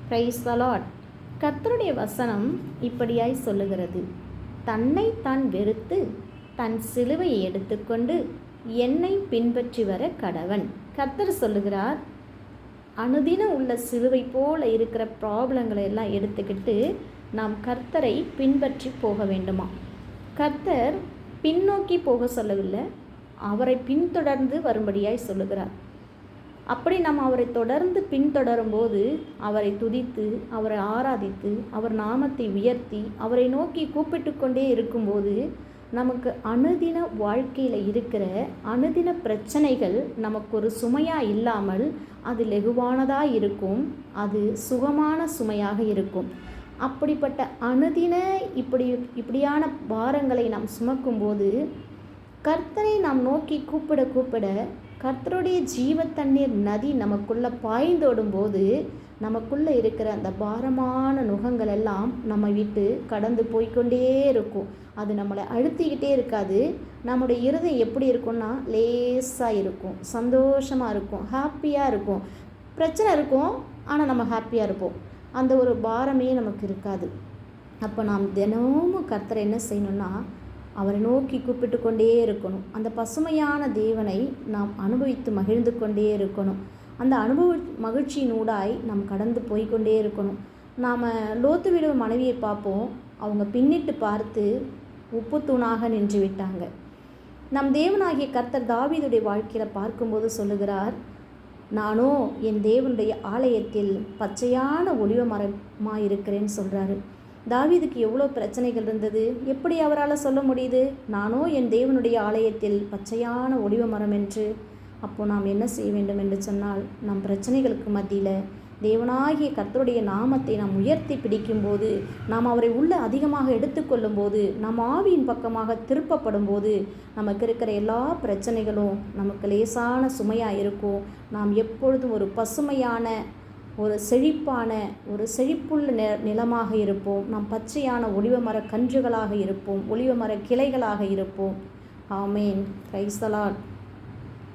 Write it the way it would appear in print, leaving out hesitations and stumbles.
Price the Lord. கர்த்தருடைய வசனம் இப்படியாய் சொல்லுகிறது, தன்னை தான் வெறுத்து தன் சிலுவையை எடுத்துக்கொண்டு என்னை பின்பற்றி வர கடவன். கர்த்தர் சொல்லுகிறார், அனுதினம் உள்ள சிலுவை போல இருக்கிற ப்ராப்ளங்களை எல்லாம் எடுத்துக்கிட்டு நாம் கர்த்தரை பின்பற்றி போக வேண்டுமா? கர்த்தர் பின்னோக்கி போக சொல்லவில்லை, அவரை பின்தொடர்ந்து வரும்படியாய் சொல்லுகிறார். அப்படி நாம் அவரை தொடர்ந்து பின்தொடரும் போது, அவரை துதித்து, அவரை ஆராதித்து, அவர் நாமத்தை உயர்த்தி, அவரை நோக்கி கூப்பிட்டு கொண்டே இருக்கும்போது, நமக்கு அனுதின வாழ்க்கையில் இருக்கிற அனுதின பிரச்சனைகள் நமக்கு ஒரு சுமையாக இல்லாமல் அது லெகுவானதாக இருக்கும், அது சுகமான சுமையாக இருக்கும். அப்படிப்பட்ட அனுதின இப்படியான பாரங்களை நாம் சுமக்கும்போது, கர்த்தரை நாம் நோக்கி கூப்பிட கூப்பிட கர்த்தருடைய ஜீவ தண்ணீர் நதி நமக்குள்ளே பாய்ந்தோடும் போது, நமக்குள்ளே இருக்கிற அந்த பாரமான நுகங்கள் எல்லாம் நம்ம விட்டு கடந்து போய்கொண்டே இருக்கும். அது நம்மளை அழுத்திக்கிட்டே இருக்காது. நம்முடைய இருதயம் எப்படி இருக்கும்னா லேசாக இருக்கும், சந்தோஷமாக இருக்கும், ஹாப்பியாக இருக்கும். பிரச்சனை இருக்கும், ஆனால் நம்ம ஹாப்பியாக இருப்போம். அந்த ஒரு பாரமே நமக்கு இருக்காது. அப்போ நாம் தினமும் கர்த்தரை என்ன செய்யணும்னா, அவரை நோக்கி கூப்பிட்டு கொண்டே இருக்கணும். அந்த பசுமையான தேவனை நாம் அனுபவித்து மகிழ்ந்து கொண்டே இருக்கணும். அந்த மகிழ்ச்சியினூடாய் நாம் கடந்து போய்கொண்டே இருக்கணும். நாம் லோத்து வீடு மனைவியை பார்ப்போம், அவங்க பின்னிட்டு பார்த்து உப்பு தூணாக நின்று விட்டாங்க. நம் தேவனாகிய கர்த்தர் தாவீதுடைய வாழ்க்கையில் பார்க்கும்போது சொல்லுகிறார், நானோ என் தேவனுடைய ஆலயத்தில் பச்சையான ஒலிவ மரமாக இருக்கிறேன்னு சொல்கிறாரு. தாவீதுக்கு எவ்வளோ பிரச்சனைகள் இருந்தது, எப்படி அவரால் சொல்ல முடியுது, நானோ என் தேவனுடைய ஆலயத்தில் பச்சையான ஒலிவ மரம் என்று? அப்போது நாம் என்ன செய்ய வேண்டும் என்று சொன்னால், நம் பிரச்சனைகளுக்கு மத்தியில் தேவனாகிய கர்த்தருடைய நாமத்தை நாம் உயர்த்தி பிடிக்கும்போது, நாம் அவரை உள்ள அதிகமாக எடுத்துக்கொள்ளும் போது, நம் ஆவியின் பக்கமாக திருப்பப்படும் போது, நமக்கு இருக்கிற எல்லா பிரச்சனைகளும் நமக்கு லேசான சுமையாக இருக்கும். நாம் எப்பொழுதும் ஒரு பசுமையான, ஒரு செழிப்பான, ஒரு செழிப்புள்ள நிலமாக இருப்போம். நாம் பச்சையான ஒலிவ மர கன்றுகளாக இருப்போம், ஒலிவ மர கிளைகளாக இருப்போம். ஆமேன். Praise the Lord.